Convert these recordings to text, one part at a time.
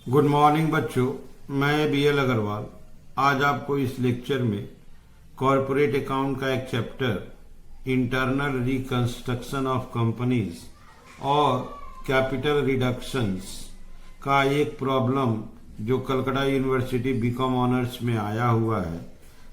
Good morning बच्चों, मैं BL Agarwal आज आपको इस लेक्चर में कॉरपोरेट अकाउंट का एक chapter internal reconstruction of companies और कैपिटल रिडक्शंस का एक प्रॉब्लम जो कलकत्ता यूनिवर्सिटी बीकॉम ऑनर्स में आया हुआ है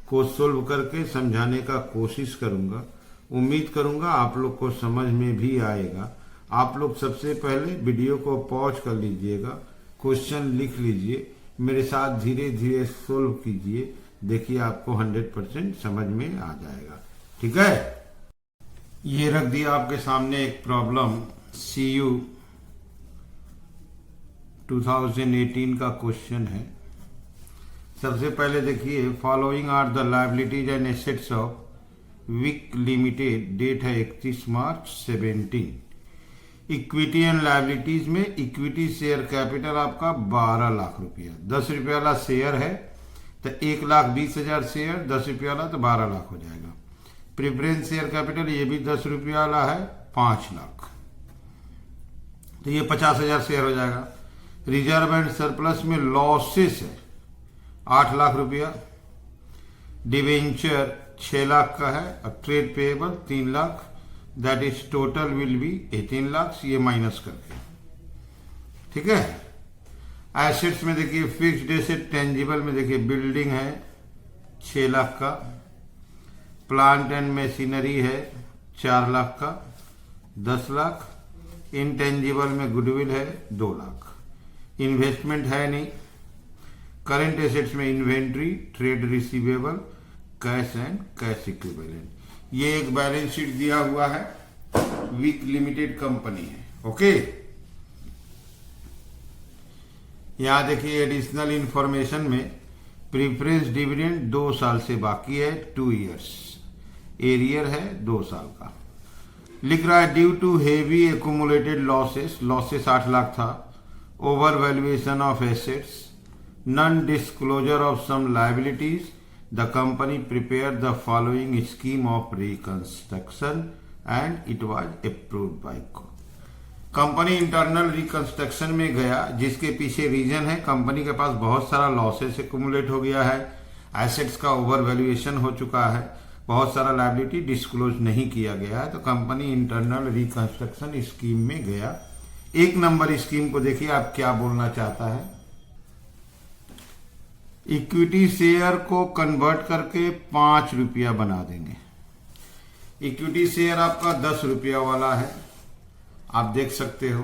को सोल्व करके समझाने का कोशिश करूंगा। उम्मीद करूंगा आप लोग को समझ में भी आएगा। आप लोग सबसे पहले वीडियो को पॉज कर लीजिएगा, क्वेश्चन लिख लीजिए, मेरे साथ धीरे धीरे सोल्व कीजिए। देखिए आपको 100% समझ में आ जाएगा। ठीक है, ये रख दिया आपके सामने एक प्रॉब्लम CU 2018 का क्वेश्चन है। सबसे पहले देखिए, following are the liabilities and assets of Vik limited, date है 31 मार्च 17। इक्विटी एंड लायबिलिटीज में इक्विटी शेयर कैपिटल आपका 12 लाख रुपया, 10 रुपये वाला शेयर है तो 1,20,000 शेयर, 10 रुपये वाला तो 12 लाख हो जाएगा। प्रेफरेंस शेयर कैपिटल ये भी 10 रुपये वाला है, 5 लाख, तो ये 50,000 शेयर हो जाएगा। रिजर्व एंड सरप्लस में लॉसेस है 8 लाख रुपया, डिवेंचर 6 लाख का है और trade payable 3 lakh, that is total will be 18 lakh, ये माइनस करके। ठीक है। एसेट्स में देखिए, फिक्स्ड एसेट टेंजिबल में देखिए बिल्डिंग है 6 लाख का, प्लांट एंड मशीनरी है 4 लाख का, 10 लाख, इनटेंजिबल में गुडविल है 2 लाख, इन्वेस्टमेंट है नहीं। करंट एसेट्स में inventory, trade receivable, cash and cash equivalent. ये एक बैलेंस शीट दिया हुआ है, विक लिमिटेड कंपनी है। ओके, यहां देखिए एडिशनल इंफॉर्मेशन में प्रीफरेंस डिविडेंड 2 साल से बाकी है, 2 इयर्स, एरियर है 2 साल का। लिख रहा है due to heavy accumulated losses, losses 8 lakh था, over valuation of assets, non disclosure of some liabilities, the company prepared the following scheme of reconstruction and it was approved by court। Company internal reconstruction में गया, जिसके पीछे reason है company के पास बहुत सारा losses accumulate हो गया है, एसेट्स का ओवर वैल्यूएशन हो चुका है, बहुत सारा लायबिलिटी डिस्क्लोज नहीं किया गया है, तो कंपनी इंटरनल रिकंस्ट्रक्शन स्कीम में गया। 1 नंबर स्कीम को देखिए आप क्या बोलना चाहता है। इक्विटी शेयर को कन्वर्ट करके 5 रुपया बना देंगे। इक्विटी शेयर आपका 10 रुपया वाला है, आप देख सकते हो,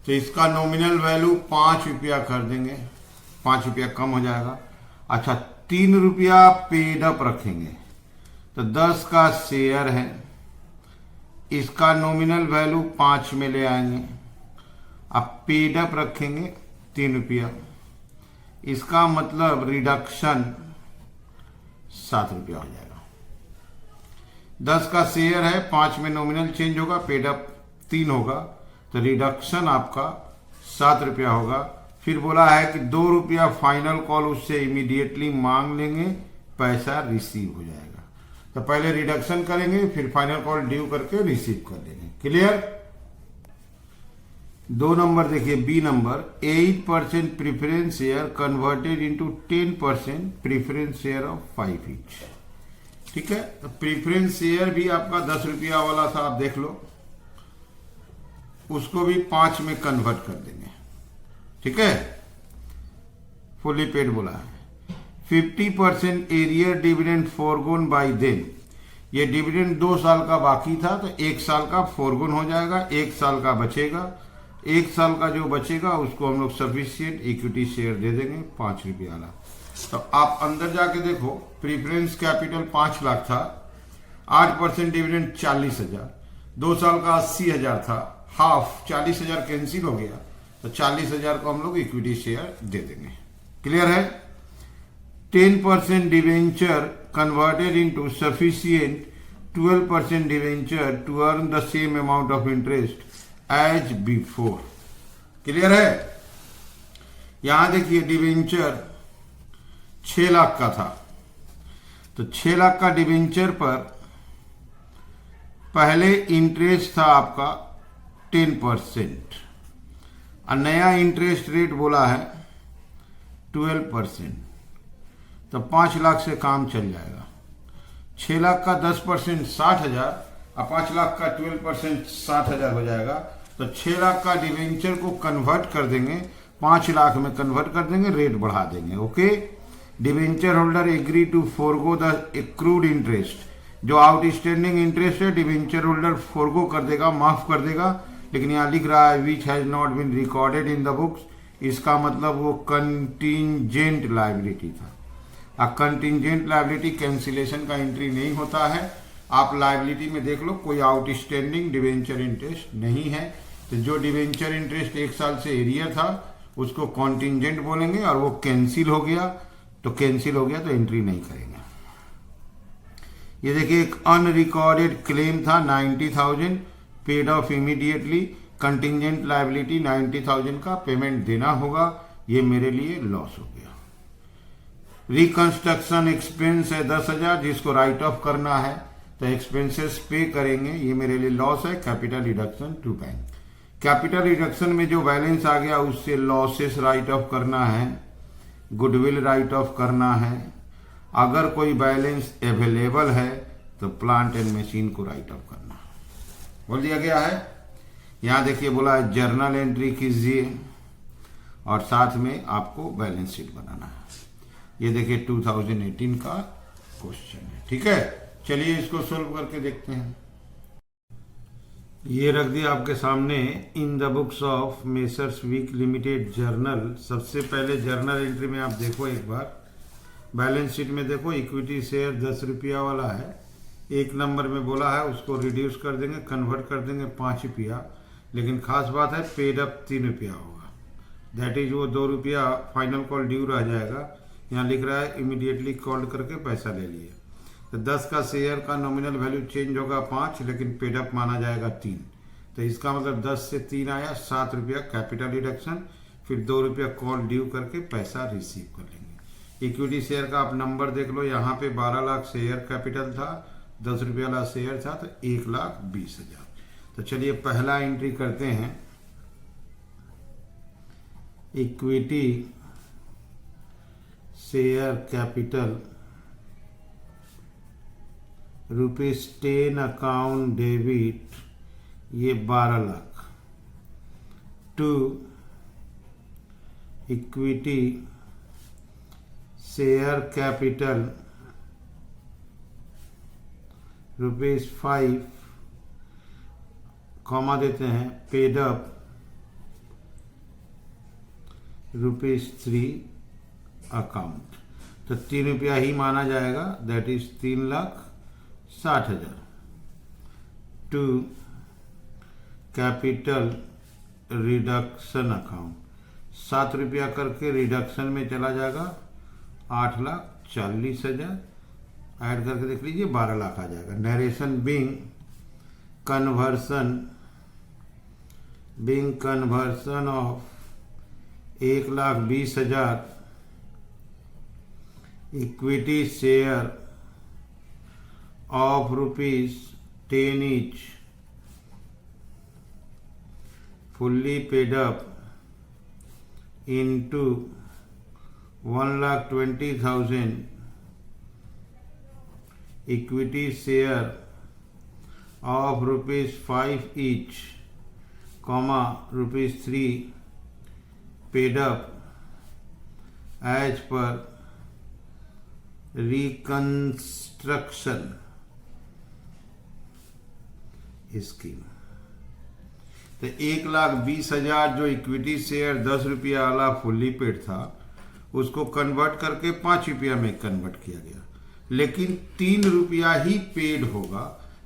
तो इसका नॉमिनल वैल्यू 5 रुपया कर देंगे, 5 रुपया कम हो जाएगा। अच्छा, 3 रुपया पेड अप रखेंगे, तो 10 का शेयर है, इसका नॉमिनल वैल्यू 5 में ले आएंगे, अब पेड अप रखेंगे 3 रुपया, इसका मतलब रिडक्शन 7 रुपया हो जाएगा। 10 का शेयर है, 5 में नॉमिनल चेंज होगा, पेड अप 3 होगा, तो रिडक्शन आपका 7 रुपया होगा। फिर बोला है कि 2 रुपया फाइनल कॉल उससे इमीडिएटली मांग लेंगे, पैसा रिसीव हो जाएगा। तो पहले रिडक्शन करेंगे, फिर फाइनल कॉल ड्यू करके रिसीव कर लेंगे। क्लियर। 2 नंबर देखिए, B number, 8% preference share converted into 10% preference share of 5 each. ठीक है, तो प्रीफरेंस शेयर भी आपका 10 रुपया वाला था, आप देख लो, उसको भी 5 में कन्वर्ट कर देंगे। ठीक है, फुली पेड बोला है। 50% एरियर डिविडेंड फोरगोन बाय देम, ये डिविडेंड 2 साल का बाकी था, तो 1 साल का फोरगोन हो जाएगा, 1 साल का बचेगा, 1 साल का जो बचेगा उसको हम लोग सफिशिएंट इक्विटी शेयर दे देंगे 5 रुपये वाला। तो आप अंदर जाके देखो, प्रीफरेंस कैपिटल 5 लाख था, 8% डिविडेंड 40,000, 2 साल का 80,000 था, हाफ 40,000 कैंसिल हो गया, तो 40,000 को हम लोग इक्विटी शेयर दे देंगे। क्लियर है। 10% debenture converted into sufficient 12% debenture to earn the same amount of interest as before. Clear है। यहां देखिए डिवेंचर 6 लाख का था, तो 6 लाख का डिवेंचर पर पहले इंटरेस्ट था आपका 10%, और नया इंटरेस्ट रेट बोला है 12%, तो 5 लाख से काम चल जाएगा। 6 लाख का 10% 60,000 और 5 लाख का 12% 60,000 हो जाएगा। तो 6 लाख का डिवेंचर को कन्वर्ट कर देंगे, 5 लाख में कन्वर्ट कर देंगे, रेट बढ़ा देंगे। Okay, debenture holder agree to forgo the accrued interest. जो आउटस्टैंडिंग इंटरेस्ट है डिवेंचर होल्डर फोरगो कर देगा, माफ कर देगा। लेकिन यहाँ लिख रहा है which has not been recorded in the books, इसका मतलब वो कंटिंजेंट लायबिलिटी था। अब कंटिंजेंट लायबिलिटी कैंसिलेशन का एंट्री नहीं होता है। आप लायबिलिटी में देख लो, कोई आउटस्टैंडिंग डिवेंचर इंटरेस्ट नहीं है। तो जो डिवेंचर इंटरेस्ट 1 साल से एरियर था उसको कॉन्टिंजेंट बोलेंगे, और वो कैंसिल हो गया तो एंट्री नहीं करेंगे। ये देखिए, एक अनरिकॉर्डेड क्लेम था 90,000, paid of immediately. Contingent liability 90,000 का पेमेंट देना होगा, ये मेरे लिए लॉस हो गया। रिकंस्ट्रक्शन एक्सपेंस है 10,000, जिसको राइट ऑफ करना है तो एक्सपेंसेस पे करेंगे, ये मेरे लिए लॉस है। Capital reduction to bank, capital reduction में जो बैलेंस आ गया उससे लॉसेस राइट ऑफ करना है, गुडविल राइट ऑफ करना है। अगर कोई बैलेंस अवेलेबल है तो प्लांट एंड मशीन को राइट ऑफ करना बोल दिया गया है। यहाँ देखिए बोला है जर्नल एंट्री कीजिए और साथ में आपको बैलेंस शीट बनाना है। ये देखिए 2018 का क्वेश्चन है। ठीक है, चलिए इसको सोल्व करके देखते हैं। ये रख दिया आपके सामने, in the books of messrs Weak Limited journal. सबसे पहले जर्नल एंट्री में आप देखो एक बार, बैलेंस शीट में देखो इक्विटी शेयर 10 रुपया वाला है। 1 नंबर में बोला है उसको रिड्यूस कर देंगे, कन्वर्ट कर देंगे 5 रुपया। लेकिन खास बात है पेड अप 3 रुपया होगा, दैट इज वो 2 रुपया फाइनल कॉल ड्यू रह जाएगा। यहाँ लिख रहा है इमीडिएटली कॉल करके पैसा ले लिए। तो 10 का शेयर का नॉमिनल वैल्यू चेंज होगा 5, लेकिन पेड अप माना जाएगा 3। तो इसका मतलब 10 से 3 आया 7 रुपया कैपिटल रिडक्शन, फिर 2 रुपया कॉल ड्यू करके पैसा रिसीव कर लेंगे। इक्विटी शेयर का आप नंबर देख लो, यहाँ पे 12 लाख शेयर कैपिटल था, 10 रुपया वाला शेयर था, तो 1,20,000। तो चलिए पहला एंट्री करते हैं। Equity share capital ₹10 account debit, ये 12 lakh, to equity share capital ₹5, comma देते हैं, पेड अप ₹3 अकाउंट। तो 3 रुपया ही माना जाएगा, that is 3,60,000। To capital reduction account, 7 रुपया करके रिडक्शन में चला जाएगा, 8,40,000। ऐड करके देख लीजिए 12 लाख आ जाएगा। Narration being conversion of 1,20,000 equity share of ₹10 each fully paid up into 1,20,000 equity share of ₹5 each, comma ₹3 paid up as per reconstruction scheme. तो 1,20,000 जो इक्विटी शेयर 10 रुपया वाला फुल्ली पेड था उसको कन्वर्ट करके 5 रुपया में कन्वर्ट किया गया, लेकिन 3 रुपया ही पेड होगा।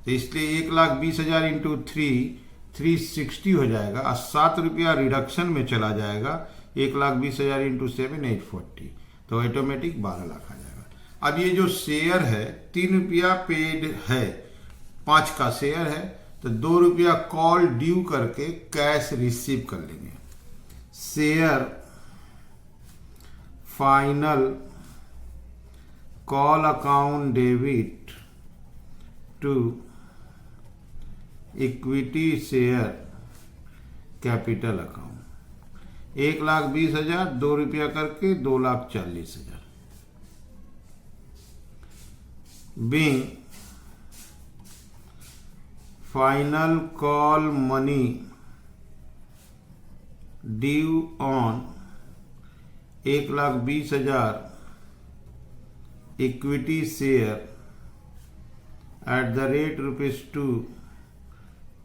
तो इसलिए 1,20,000 इंटू 360 हो जाएगा, और 7 रुपया रिडक्शन में चला जाएगा। 1,20,000 इंटू 7 840, तो ऑटोमेटिक 12 लाख आ जाएगा। अब ये जो शेयर है 3 रुपया पेड है, 5 का शेयर है, तो 2 रुपया कॉल ड्यू करके कैश रिसीव कर लेंगे। Share final call account debit to equity share capital account. 1,20,000 ₹2 करके 2,40,000। being final call money due on 1,20,000 equity share @ ₹2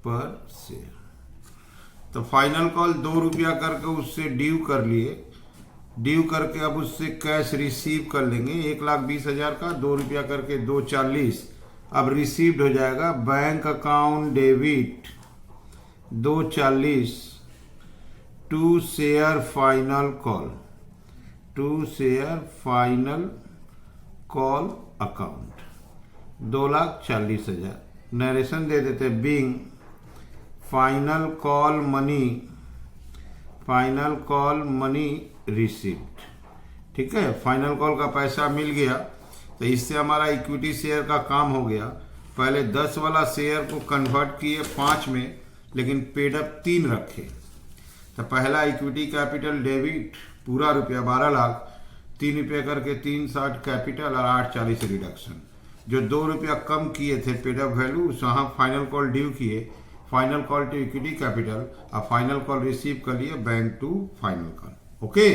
पर शेयर। तो फाइनल कॉल ₹2 करके उससे ड्यू कर लिए, ड्यू करके अब उससे कैश रिसीव कर लेंगे। 1,20,000 का ₹2 करके 2,40 अब रिसीव्ड हो जाएगा। Bank account debit 2,40 to share final call, to share final call account 2,40,000। Narration दे देते being final call money, final call money received. ठीक है, फाइनल कॉल का पैसा मिल गया, तो इससे हमारा इक्विटी शेयर का काम हो गया। पहले 10 वाला शेयर को कन्वर्ट किए 5 में, लेकिन पेड अप 3 रखे। तो पहला इक्विटी कैपिटल डेबिट पूरा रुपया 12 लाख, ₹3 करके 3,60 कैपिटल और 8,40 रिडक्शन। जो ₹2 कम किए थे पेड अप वैल्यू, वहाँ फाइनल कॉल ड्यू किए, final call to equity capital और फाइनल कॉल रिसीव कर लिए bank to final call. Okay,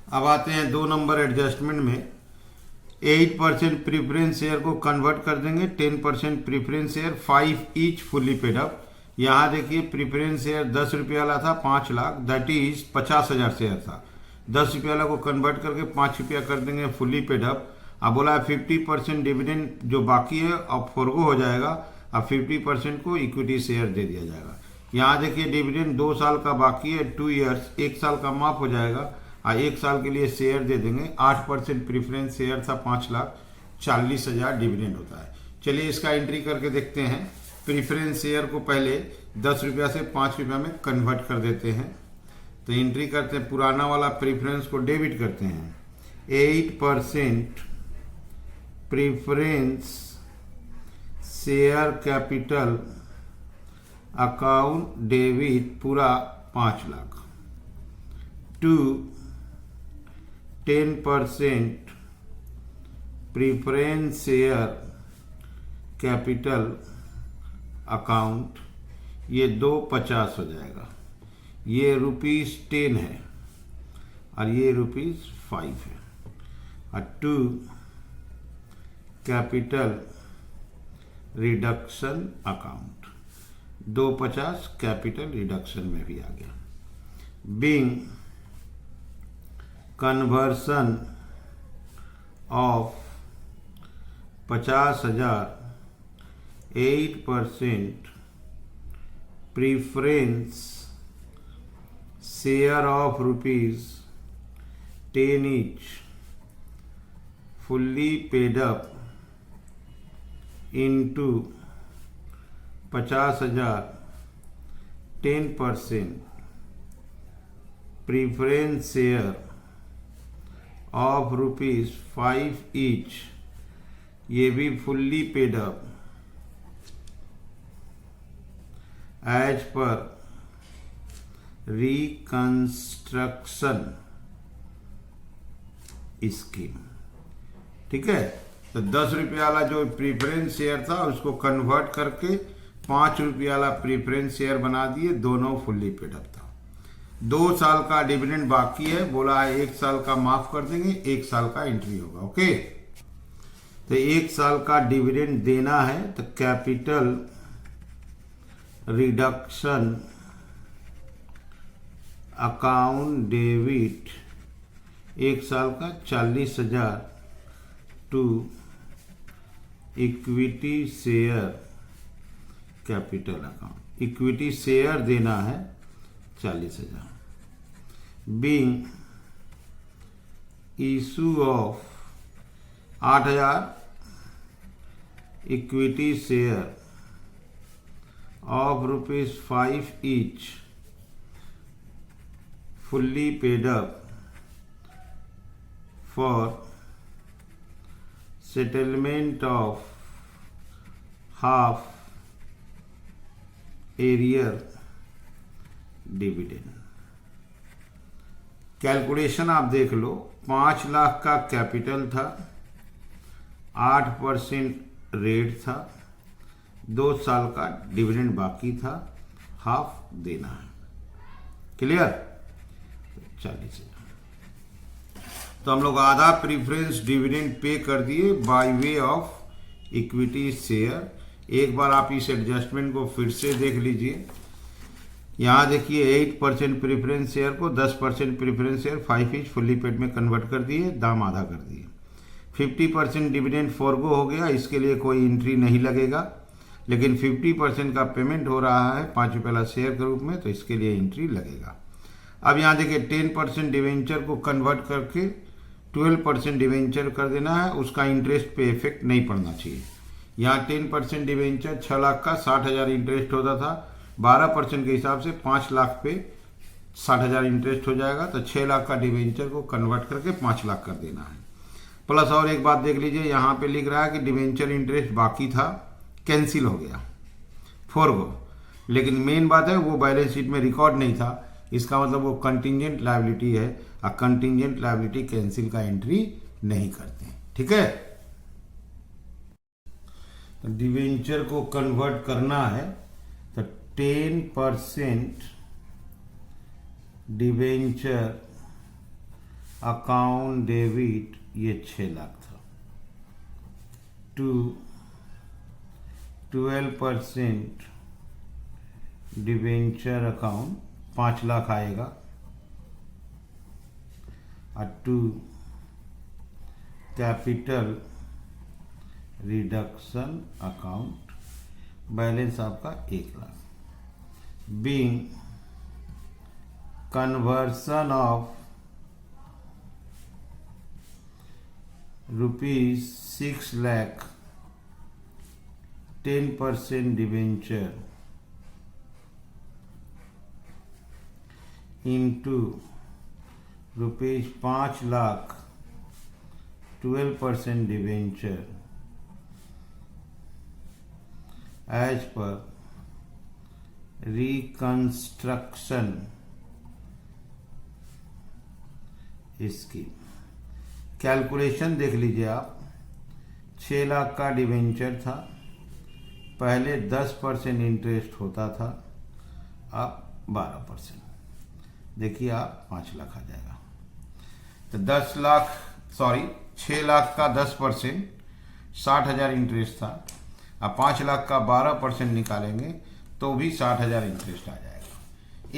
अब आते हैं 2 नंबर एडजस्टमेंट में। 8% प्रीफरेंस शेयर को कन्वर्ट कर देंगे 10% preference share, 5 each fully paid up. यहाँ देखिए प्रीफरेंस शेयर ₹10 वाला था 5 लाख, दैट इज 50,000 शेयर था। ₹10 वाला को कन्वर्ट करके ₹5 कर देंगे फुल्ली पेड अप। अब बोला 50% डिविडेंड जो बाकी है अब फॉरगो हो जाएगा, अब 50% को इक्विटी शेयर दे दिया जाएगा। यहाँ देखिए डिविडेंड 2 साल का बाकी है, 2 ईयर्स, 1 साल का माफ हो जाएगा और 1 साल के लिए शेयर दे देंगे। 8% प्रीफरेंस शेयर था 5,40,000 डिविडेंड होता है। चलिए इसका एंट्री करके देखते हैं। प्रीफरेंस शेयर को पहले ₹10 से ₹5 में कन्वर्ट कर देते हैं। तो एंट्री करते हैं, पुराना वाला प्रीफरेंस को डेबिट करते हैं। 8% preference share capital account debit पूरा 5 lakh to 10% preference share capital account, ये 250 हो जाएगा। ये ₹10 है और ये ₹5 है। और 2 capital reduction account, 250 capital reduction में भी आ गया। Being conversion of 50,000 8% preference share of ₹10 each fully paid up into 50,000 10% preference share of ₹5 each, ये भी fully paid up as per reconstruction scheme. ठीक है, तो ₹10 वाला जो प्रीफरेंस शेयर था उसको कन्वर्ट करके ₹5 वाला प्रीफरेंस शेयर बना दिए, दोनों फुल्ली पेड अप था। 2 साल का डिविडेंड बाकी है, बोला है 1 साल का माफ कर देंगे, 1 साल का एंट्री होगा। ओके, तो 1 साल का डिविडेंड देना है, तो कैपिटल रिडक्शन अकाउंट डेबिट 1 साल का 40,000 to equity share capital account, equity share देना है 40,000। Being issue of 8,000 equity share of ₹5 each fully paid up for settlement of half arrear dividend। Calculation आप देख लो, 5 लाख का कैपिटल था, 8% रेट था, 2 साल का डिविडेंड बाकी था, हाफ देना है। क्लियर? 40,000। तो हम लोग आधा प्रीफरेंस डिविडेंड पे कर दिए by way of equity share. एक बार आप इस एडजस्टमेंट को फिर से देख लीजिए। यहाँ देखिए 8% प्रीफरेंस शेयर को 10% preference share 5 inch fully paid में कन्वर्ट कर दिए, दाम आधा कर दिए। 50% डिविडेंड फॉरगो हो गया, इसके लिए कोई एंट्री नहीं लगेगा, लेकिन 50% का पेमेंट हो रहा है 5 रुपये वाला शेयर के रूप में, तो इसके लिए एंट्री लगेगा। अब यहाँ देखिए 10% डिवेंचर को कन्वर्ट करके 12% डिवेंचर कर देना है, उसका इंटरेस्ट पे इफेक्ट नहीं पड़ना चाहिए। यहाँ 10% डिवेंचर 6 लाख का 60,000 इंटरेस्ट होता था, 12% के हिसाब से 5 लाख पे 60,000 इंटरेस्ट हो जाएगा, तो 6 लाख का डिवेंचर को कन्वर्ट करके 5 लाख कर देना है। प्लस और एक बात देख लीजिए, यहाँ पे लिख रहा है कि डिवेंचर इंटरेस्ट बाकी था, कैंसिल हो गया, फॉरगो, लेकिन मेन बात है वो बैलेंस शीट में रिकॉर्ड नहीं था, इसका मतलब वो कंटिंजेंट लायबिलिटी है, और कंटिंजेंट लायबिलिटी कैंसिल का एंट्री नहीं करते। ठीक है, तो डिवेंचर को कन्वर्ट करना है, तो 10% डिवेंचर अकाउंट डेबिट, ये 6 लाख था, टू 12% डिवेंचर अकाउंट 5 लाख आएगा, और to capital reduction account, balance आपका 1 lakh, being conversion of ₹6 lakh 10% debenture into ₹5 lakh 12% debenture as per reconstruction scheme. Calculation देख लीजिए आप, 6 लाख का डिवेंचर था, पहले 10% इंटरेस्ट होता था, अब 12%, देखिए आप 5 लाख आ जाएगा। तो 6 लाख का 10% 60,000 इंटरेस्ट था, अब 5 लाख का 12% निकालेंगे तो भी 60,000 इंटरेस्ट आ जाएगा।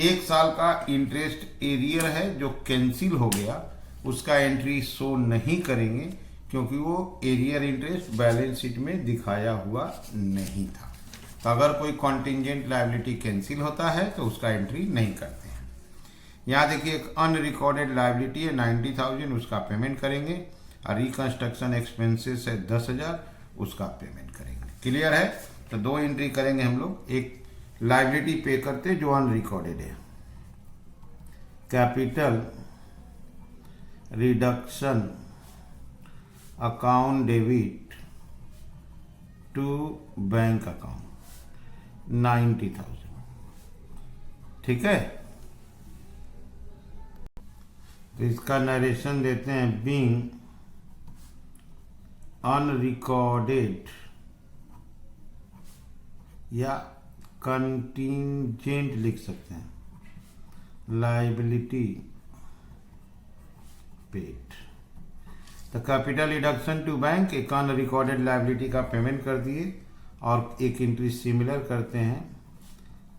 1 साल का इंटरेस्ट एरियर है जो कैंसिल हो गया, उसका एंट्री शो नहीं करेंगे क्योंकि वो एरियर इंटरेस्ट बैलेंस शीट में दिखाया हुआ नहीं था। तो अगर कोई कॉन्टिंजेंट लायबिलिटी कैंसिल होता है तो उसका एंट्री नहीं करते हैं। यहाँ देखिए एक अनरिकॉर्डेड लायबिलिटी है 90,000, उसका पेमेंट करेंगे, और रिकंस्ट्रक्शन एक्सपेंसेस है 10,000, उसका पेमेंट करेंगे। क्लियर है? तो 2 एंट्री करेंगे हम लोग, एक लायबिलिटी पे करते जो अनरिकॉर्डेड है, capital reduction account debit to bank account 90,000। ठीक है, तो इसका नरेशन देते हैं, बीइंग अनरिकॉर्डेड या कंटिंजेंट लिख सकते हैं, लायबिलिटी पेड। तो कैपिटल रिडक्शन टू बैंक, एक अनरिकॉर्डेड लायबिलिटी का पेमेंट कर दिए, और एक एंट्री सिमिलर करते हैं,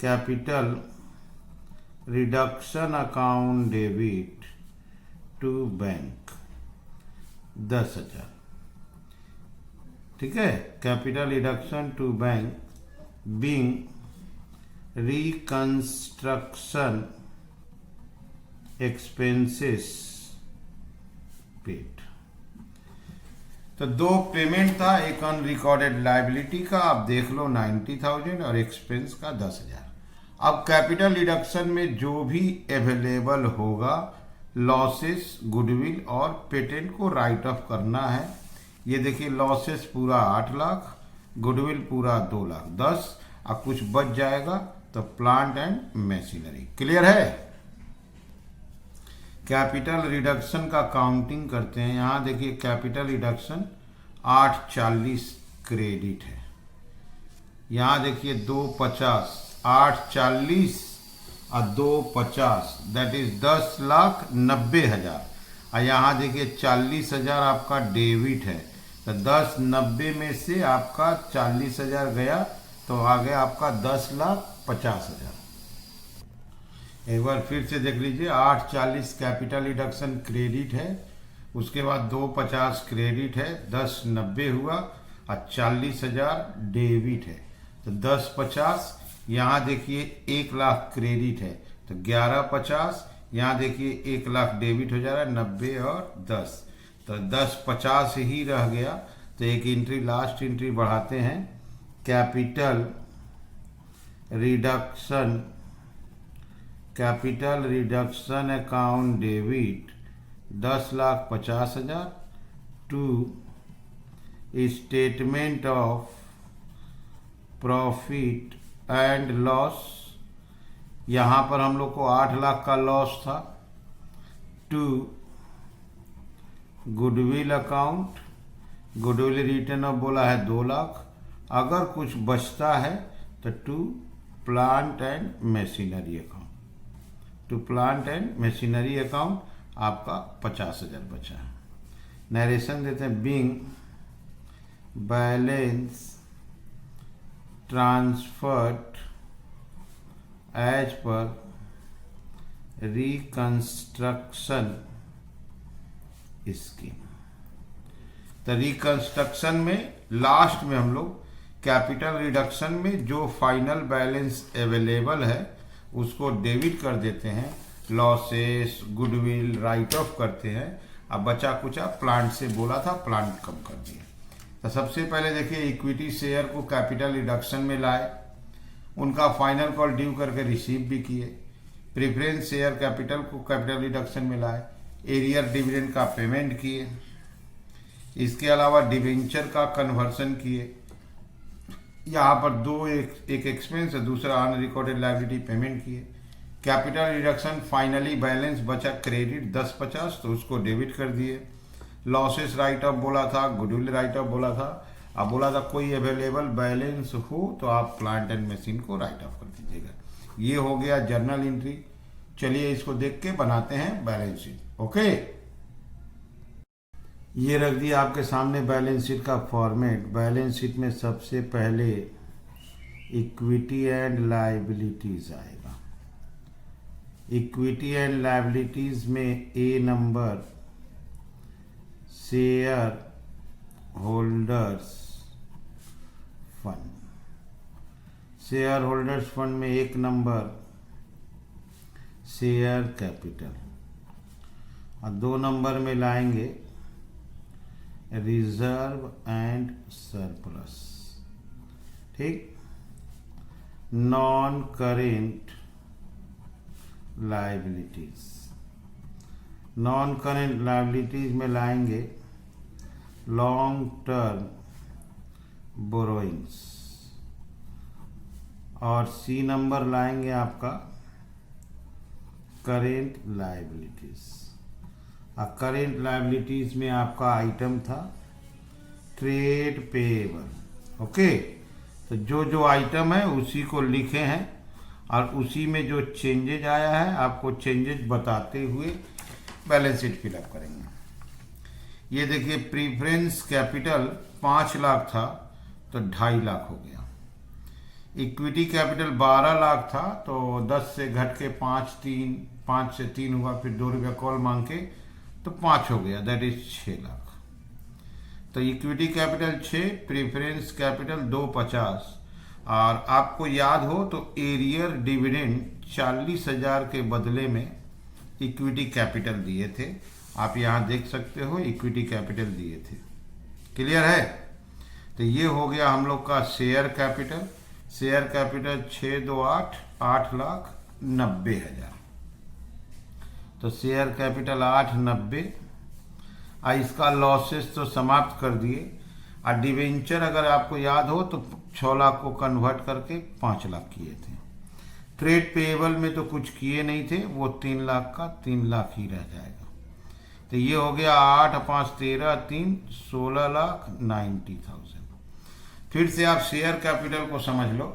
capital reduction account debit to bank 10,000। ठीक है, capital reduction to bank being reconstruction expenses paid. तो 2 पेमेंट था, एक अनरिकॉर्डेड लायबिलिटी का आप देख लो 90,000 और एक्सपेंस का 10,000। अब कैपिटल रिडक्शन में जो भी अवेलेबल होगा, लॉसेस, गुडविल और पेटेंट को राइट ऑफ करना है। ये देखिए लॉसेस पूरा 8 लाख, गुडविल पूरा 2 लाख 10, और कुछ बच जाएगा तो प्लांट एंड मशीनरी। क्लियर है? कैपिटल रिडक्शन का काउंटिंग करते हैं। यहाँ देखिए कैपिटल रिडक्शन 840 क्रेडिट है। यहाँ देखिए 250, 840 और 250 दैट इज 10,90,000। और यहाँ देखिए 40,000 आपका डेबिट है, तो 10,90 में से आपका 40,000 गया तो आ गया आपका 10,50,000। एक बार फिर से देख लीजिए, 840 कैपिटल रिडक्शन क्रेडिट है, उसके बाद 250 क्रेडिट है, 10,90 हुआ और 40,000 डेबिट है, तो 10,50। यहाँ देखिए 1,00,000 क्रेडिट है तो 11,50। यहाँ देखिए 1,00,000 डेबिट हो जा रहा है, 90 और 10, तो 10,50 ही रह गया। तो एक एंट्री लास्ट एंट्री बढ़ाते हैं, capital reduction account debit 10,50,000 to statement of profit and loss. यहाँ पर हम लोग को 8,00,000 का लॉस था, to goodwill account, goodwill written off बोला है 2,00,000, अगर कुछ बचता है तो to plant and machinery account, to plant and machinery account आपका 50,000 बचा है। नरेशन देते हैं, being balance transferred as per reconstruction scheme. तो रिकंस्ट्रक्शन में लास्ट में हम लोग कैपिटल रिडक्शन में जो फाइनल बैलेंस अवेलेबल है उसको डेबिट कर देते हैं, लॉसेस गुडविल राइट ऑफ करते हैं, अब बचा कुचा प्लांट से बोला था प्लांट कम कर दिया। तो सबसे पहले देखिए इक्विटी शेयर को कैपिटल रिडक्शन में लाए, उनका फाइनल कॉल ड्यू करके रिसीव भी किए। प्रेफरेंस शेयर कैपिटल को कैपिटल रिडक्शन में लाए, एरियर डिविडेंड का पेमेंट किए, इसके अलावा डिवेंचर का कन्वर्सन किए। यहाँ पर दो, एक एक्सपेंस है, दूसरा अनरिकॉर्डेड लायबिलिटी पेमेंट किए। कैपिटल रिडक्शन फाइनली बैलेंस बचा क्रेडिट 10,50 तो उसको डेबिट कर दिए। लॉसेस राइट ऑफ बोला था, गुडविल राइट ऑफ बोला था, अब बोला था कोई अवेलेबल बैलेंस हो तो आप प्लांट एंड मशीन को राइट ऑफ कर दीजिएगा। ये हो गया जर्नल एंट्री। चलिए इसको देख के बनाते हैं बैलेंस शीट। ओके, ये रख दिया आपके सामने बैलेंस शीट का फॉर्मेट। बैलेंस शीट में सबसे पहले इक्विटी एंड लायबिलिटीज आएगा। इक्विटी एंड लायबिलिटीज में A number share holders fund, share holders fund में एक नंबर शेयर कैपिटल, और 2 नंबर में लाएंगे रिजर्व एंड सरप्लस। ठीक, non current liabilities, non current liabilities में लाएंगे लॉन्ग टर्म बोरोइंग्स, और सी नंबर लाएंगे आपका करेंट लायबिलिटीज। और करेंट लायबिलिटीज में आपका आइटम था ट्रेड पेएबल। ओके, तो जो जो आइटम है उसी को लिखे हैं और उसी में जो चेंजेज आया है आपको चेंजेज बताते हुए बैलेंस शीट फिलअप करेंगे। ये देखिए प्रीफरेंस कैपिटल 5,00,000 था तो 2.5 हो गया। इक्विटी कैपिटल 12,00,000 था तो 10 से घट के 5 से 3 हुआ, फिर 2 रुपया कॉल मांग के तो 5 हो गया, दैट इज 6,00,000। तो इक्विटी कैपिटल 6, प्रेफरेंस कैपिटल 250। और आपको याद हो तो एरियर डिविडेंड 40,000 के बदले में इक्विटी कैपिटल दिए थे, आप यहाँ देख सकते हो इक्विटी कैपिटल दिए थे। क्लियर है? तो ये हो गया हम लोग का शेयर कैपिटल। Share capital 628 8,90,000। तो शेयर कैपिटल 890। इसका लॉसेस तो समाप्त कर दिए। और डिवेंचर अगर आपको याद हो तो 6,00,000 को कन्वर्ट करके 5,00,000 किए थे। ट्रेड पेएबल में तो कुछ किए नहीं थे, वो 3 लाख का 3 लाख ही रह जाएगा। तो ये हो गया 8 5 13 3 16,90,000। फिर से आप शेयर कैपिटल को समझ लो,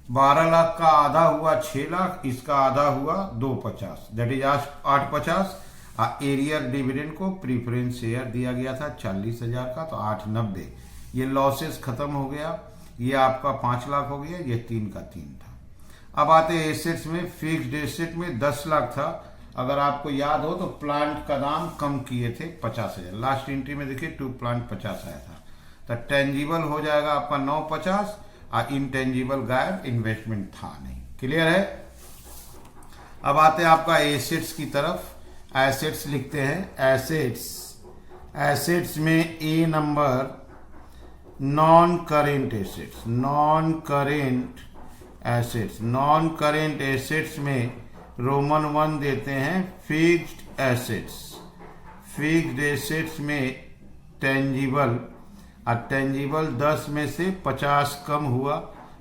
12 लाख का आधा हुआ 6 लाख, इसका आधा हुआ 250, दैट इज 850। एरिया डिविडेंड को प्रीफरेंस शेयर दिया गया था 40,000 का, तो 890। ये लॉसेस खत्म हो गया, ये आपका 5 लाख हो गया, ये 3 का 3 था। अब आते हैं एसेट्स में। फिक्स्ड एसेट में 10 लाख था, अगर आपको याद हो तो प्लांट का दाम कम किए थे 50,000, लास्ट एंट्री में देखिए 2 प्लांट 50 आया था। तो टेंजिबल हो जाएगा आपका 950 और इनटेंजिबल गायब, इन्वेस्टमेंट था नहीं। क्लियर है। अब आते हैं आपका एसेट्स की तरफ। एसेट्स लिखते हैं, एसेट्स में A number non current assets. Non current assets में रोमन 1 देते हैं फिक्स्ड एसेट्स। फिक्स्ड एसेट्स में टेंजिबल, और टेंजिबल 10 में से 50 कम हुआ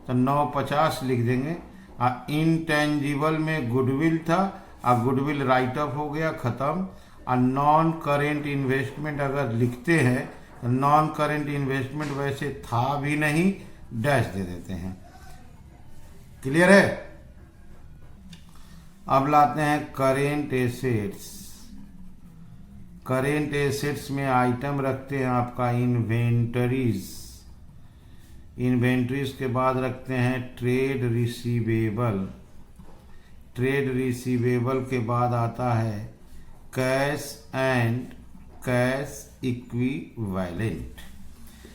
तो 950 लिख देंगे। और इनटेंजिबल में गुडविल था, और गुडविल राइट ऑफ हो गया, खत्म। और नॉन करेंट इन्वेस्टमेंट अगर लिखते हैं तो नॉन करेंट इन्वेस्टमेंट वैसे था भी नहीं, डैश दे देते हैं। क्लियर है। अब लाते हैं करेंट एसेट्स। करेंट एसेट्स में आइटम रखते हैं आपका इन्वेंटरीज। इन्वेंटरीज के बाद रखते हैं ट्रेड रिसीवेबल। ट्रेड रिसीवेबल के बाद आता है कैश एंड कैश इक्विवेलेंट।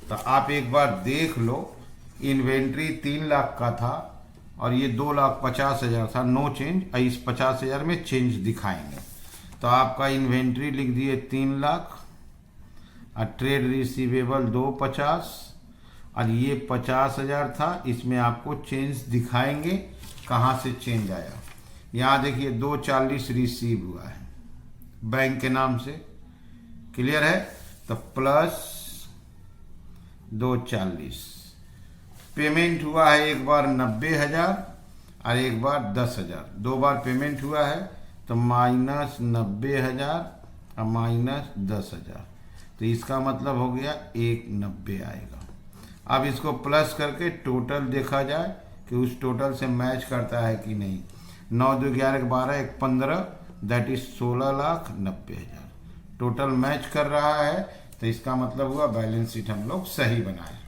तो आप एक बार देख लो, इन्वेंट्री 3 लाख का था और ये 2,50,000 था, नो चेंज। इस 50,000 में चेंज दिखाएंगे। तो आपका इन्वेंट्री लिख दिए 3 लाख, और ट्रेड रिसीवेबल 250, और ये 50,000 था, इसमें आपको चेंज दिखाएंगे कहाँ से चेंज आया। यहाँ देखिए 240 रिसीव हुआ है बैंक के नाम से। क्लियर है। तो प्लस 240 पेमेंट हुआ है, एक बार 90,000 और एक बार 10,000, 2 बार पेमेंट हुआ है। तो माइनस 90,000 और माइनस 10,000, तो इसका मतलब हो गया 190 आएगा। अब इसको प्लस करके टोटल देखा जाए कि उस टोटल से मैच करता है कि नहीं। 9 2 11 12 1 15, दैट इज 16,90,000 टोटल मैच कर रहा है। तो इसका मतलब हुआ बैलेंस शीट हम लोग सही बनाए।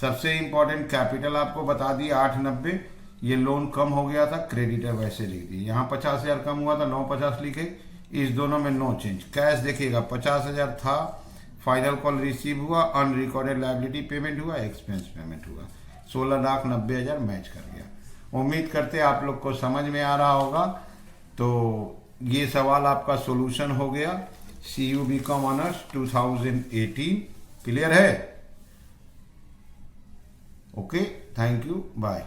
सबसे इंपॉर्टेंट कैपिटल आपको बता दिया 890, ये लोन कम हो गया था, क्रेडिटर वैसे लिख दिए। यहाँ 50,000 कम हुआ था, 950 लिखे। इस दोनों में नो चेंज। कैश देखिएगा 50,000 था, फाइनल कॉल रिसीव हुआ, अनरिकॉर्डेड लायबिलिटी पेमेंट हुआ, एक्सपेंस पेमेंट हुआ, 16,90,000 मैच कर गया। उम्मीद करते आप लोग को समझ में आ रहा होगा। तो ये सवाल आपका सोल्यूशन हो गया। CU BCom honours 2018। क्लियर है। Okay, thank you, bye.